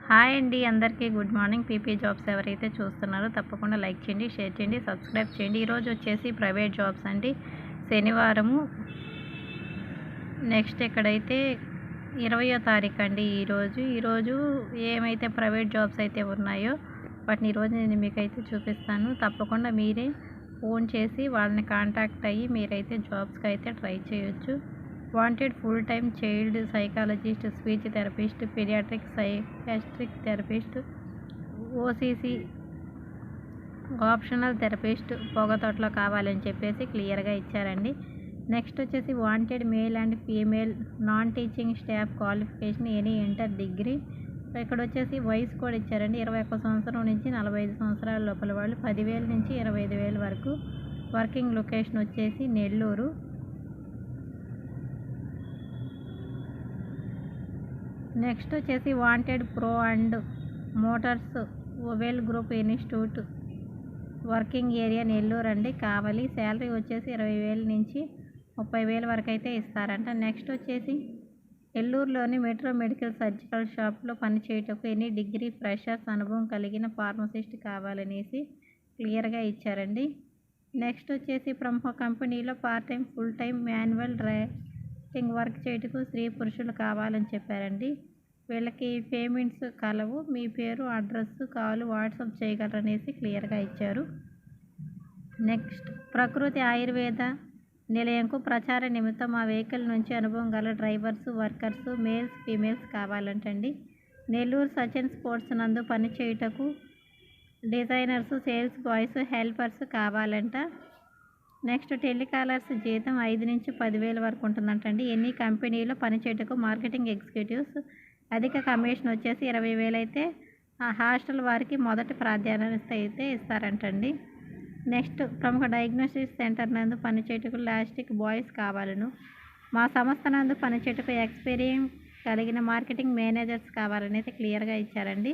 Hi అండి, అందరికీ good morning. PP jobs ఎవరైతే చూస్తున్నారో తప్పకుండా లైక్ చేయండి, షేర్ చేయండి, సబ్స్క్రైబ్ చేయండి. ఈరోజు వచ్చేసి ప్రైవేట్ జాబ్స్ అండి. శనివారము నెక్స్ట్ ఎక్కడైతే 20వ తారీఖు అండి. ఈరోజు ఏమైతే ప్రైవేట్ జాబ్స్ అయితే ఉన్నాయో వాటిని ఈరోజు నేను మీకైతే చూపిస్తాను. తప్పకుండా మీరే ఫోన్ చేసి వాళ్ళని కాంటాక్ట్ అయ్యి మీరైతే జాబ్స్కి అయితే ట్రై చేయొచ్చు. Wanted full time child psychologist, speech therapist, pediatric psychiatric therapist, OCC optional therapist పొగతోటలో కావాలని చెప్పేసి క్లియర్గా ఇచ్చారండి. నెక్స్ట్ వచ్చేసి wanted male and female non teaching staff qualification any inter degree. ఇక్కడ వచ్చేసి వయసు కూడా ఇచ్చారండి. 21 సంవత్సరం నుంచి 45 సంవత్సరాల లోపల వాళ్ళు 10,000 నుంచి 25,000 వరకు. వర్కింగ్ లొకేషన్ వచ్చేసి నెల్లూరు. నెక్స్ట్ వచ్చేసి wanted pro and motors oval group institute working area Nellore అండి కావాలి. శాలరీ వచ్చేసి 20,000 నుంచి 30,000 వరకు అయితే ఇస్తారంట. నెక్స్ట్ వచ్చేసి నెల్లూరులోని మెట్రో మెడికల్ సర్జికల్ షాప్లో పనిచేయటకు ఎనీ డిగ్రీ ఫ్రెషర్స్ అనుభవం కలిగిన ఫార్మసిస్ట్ కావాలనేసి క్లియర్గా ఇచ్చారండి. నెక్స్ట్ వచ్చేసి ప్రముఖ కంపెనీలో part time full time manual writing work చేయటకు స్త్రీ పురుషులు కావాలని చెప్పారండి. వీళ్ళకి పేమెంట్స్ కలవు. మీ పేరు, అడ్రస్, కాల్ వాట్సాప్ చేయగలరనేసి క్లియర్గా ఇచ్చారు. నెక్స్ట్ ప్రకృతి ఆయుర్వేద నిలయంకు ప్రచార నిమిత్తం ఆ వెహికల్ నుంచి అనుభవం గల డ్రైవర్స్, వర్కర్స్, మేల్స్, ఫీమేల్స్ కావాలంటండి. నెల్లూరు సచిన్ స్పోర్ట్స్ నందు పనిచేయుటకు డిజైనర్స్, సేల్స్ బాయ్స్, హెల్పర్స్ కావాలంట. నెక్స్ట్ టెలికాలర్స్ జీతం 5 నుంచి 10,000 వరకు ఉంటుందంటండి. ఎన్ని కంపెనీలో పనిచేయటకు మార్కెటింగ్ ఎగ్జిక్యూటివ్స్ అధిక కమిషన్ వచ్చేసి 20,000 అయితే ఆ హాస్టల్ వారికి మొదటి ప్రాధాన్యత అయితే ఇస్తారంటండి. నెక్స్ట్ ప్రముఖ డయాగ్నోస్టిక్ సెంటర్ నందు పనిచేయటకు లాజిస్టిక్ బాయ్స్ కావాలను. మా సంస్థ నందు పనిచేయటకు ఎక్స్పీరియన్స్ కలిగిన మార్కెటింగ్ మేనేజర్స్ కావాలని అయితే క్లియర్గా ఇచ్చారండి.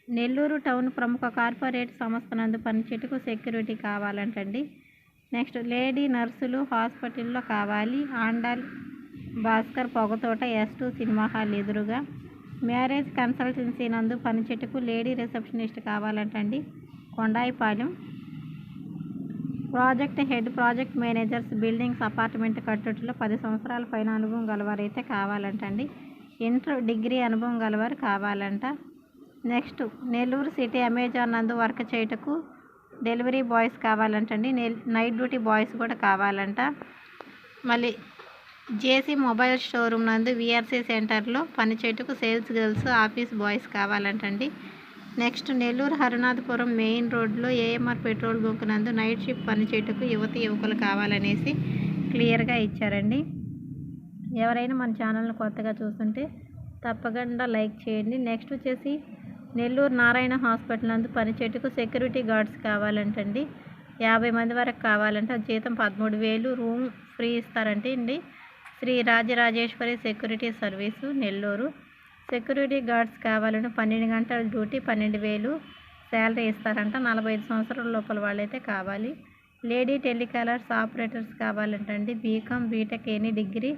నెల్లూరు టౌన్ ప్రముఖ కార్పొరేట్ సంస్థ నందు పనిచేయటకు సెక్యూరిటీ కావాలంటండి. నెక్స్ట్ లేడీ నర్సులు హాస్పిటల్లో కావాలి. Andal Bhaskar Pogathota S2 cinema hall ఎదురుగా. మ్యారేజ్ కన్సల్టెన్సీ నందు పనిచేయటకు లేడీ రిసెప్షనిస్ట్ కావాలంటండి. Kondayipalem. Project head, project managers buildings apartment కట్టుటలో 10 సంవత్సరాల పైన అనుభవం గలవారైతే కావాలంటండి. ఇంటర్ డిగ్రీ అనుభవం గలవారు కావాలంట. నెక్స్ట్ నెల్లూరు సిటీ అమెజాన్ నందు వర్క్ చేయుటకు డెలివరీ బాయ్స్ కావాలంటండి. నైట్ డ్యూటీ బాయ్స్ కూడా కావాలంట. మళ్ళీ జేసీ మొబైల్ షోరూమ్ నందు విఆర్సీ సెంటర్లో పనిచేయుటకు సేల్స్ గర్ల్స్, ఆఫీస్ బాయ్స్ కావాలంటండి. నెక్స్ట్ నెల్లూరు హరినాథపురం మెయిన్ రోడ్లో ఏఎంఆర్ పెట్రోల్ బంక్ నందు నైట్ షిఫ్ట్ పనిచేయుటకు యువకులు కావాలనేసి క్లియర్గా ఇచ్చారండి. ఎవరైనా మన ఛానల్ని కొత్తగా చూస్తుంటే తప్పకుండా లైక్ చేయండి. నెక్స్ట్ వచ్చేసి నెల్లూరు నారాయణ హాస్పిటల్ నందు పనిచేయుటకు సెక్యూరిటీ గార్డ్స్ కావాలంటండి. 50 మంది వరకు కావాలంట. జీతం 13,000, రూమ్ ఫ్రీ ఇస్తారంటండి. Shri Rajarajeshwari security service Nellore. Security guards కావాలని 12 గంటల డ్యూటీ, 12,000 శాలరీ ఇస్తారంట. 45 సంవత్సరాల లోపల వాళ్ళైతే కావాలి. లేడీ టెలికాలర్స్ ఆపరేటర్స్ కావాలంటండి. BCom, BTech any degree,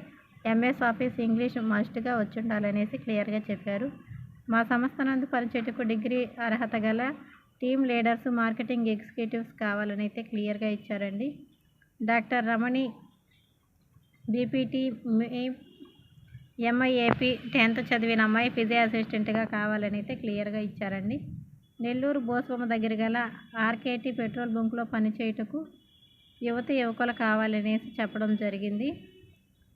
MS office English మస్ట్గా వచ్చి ఉండాలనేసి క్లియర్గా చెప్పారు. మా సంస్థ నందు పనిచేయటకు డిగ్రీ అర్హత గల టీమ్ లీడర్స్, మార్కెటింగ్ ఎగ్జిక్యూటివ్స్ కావాలని అయితే క్లియర్గా ఇచ్చారండి. డాక్టర్ రమణి బీపీటీ MIAP 10th చదివిన అమ్మాయి ఫిజియో అసిస్టెంట్గా కావాలని అయితే క్లియర్గా ఇచ్చారండి. నెల్లూరు బోస్బొమ్మ దగ్గర గల ఆర్కేటీ పెట్రోల్ బంక్లో పనిచేయుటకు యువకులు కావాలనేసి చెప్పడం జరిగింది.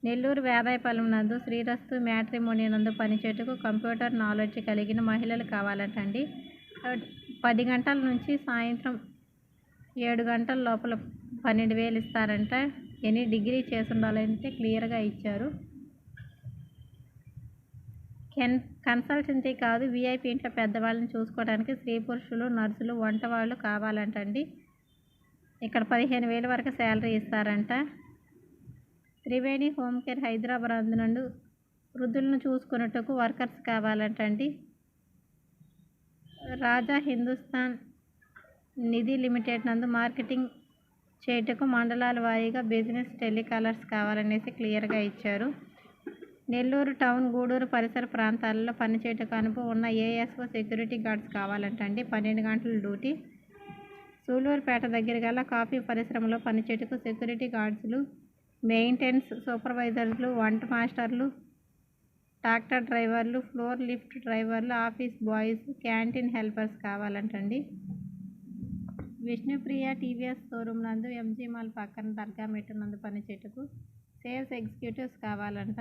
నెల్లూరు వేదాయపాలెం నందు శ్రీరస్తు మ్యాట్రిమోనీ నందు పనిచేయుటకు కంప్యూటర్ నాలెడ్జ్ కలిగిన మహిళలు కావాలంటండి. 10 గంటల నుంచి సాయంత్రం 7 గంటల లోపల 12,000 ఇస్తారంట. ఎనీ డిగ్రీ చేసి ఉండాలంటే క్లియర్గా ఇచ్చారు. కన్సల్టెన్సీ కాదు, VIP ఇంట్లో పెద్దవాళ్ళని చూసుకోవడానికి స్త్రీ పురుషులు, నర్సులు, వంట వాళ్ళు కావాలంటండి. ఇక్కడ 15,000 వరకు శాలరీ ఇస్తారంట. త్రివేణి హోమ్ కేర్ హైదరాబాద్ నుండి వృద్ధులను చూసుకున్నట్టుకు వర్కర్స్ కావాలంటండి. రాజా హిందుస్థాన్ నిధి లిమిటెడ్ నందు మార్కెటింగ్ చేయుటకు మండలాల వారీగా బిజినెస్ టెలికాలర్స్ కావాలనేసి క్లియర్గా ఇచ్చారు. నెల్లూరు టౌన్, గూడూరు పరిసర ప్రాంతాలలో పనిచేయటకు అనుభవం ఉన్న ఏఎస్ఓ సెక్యూరిటీ గార్డ్స్ కావాలంటండి. 12 గంటల డ్యూటీ. సూలూరుపేట దగ్గర గల కాఫీ పరిశ్రమలో పనిచేయటకు సెక్యూరిటీ గార్డ్స్లు, మెయింటెనెన్స్ సూపర్వైజర్లు, వంట మాస్టర్లు, ట్రాక్టర్ డ్రైవర్లు, ఫ్లోర్ లిఫ్ట్ డ్రైవర్లు, ఆఫీస్ బాయ్స్, క్యాంటీన్ హెల్పర్స్ కావాలంటండి. విష్ణుప్రియ టీవీఎస్ షోరూమ్ నందు ఎంజీ మాల్ పక్కన దర్గా మెట్టు నందు పనిచేయటకు సేల్స్ ఎగ్జిక్యూటివ్స్ కావాలంట.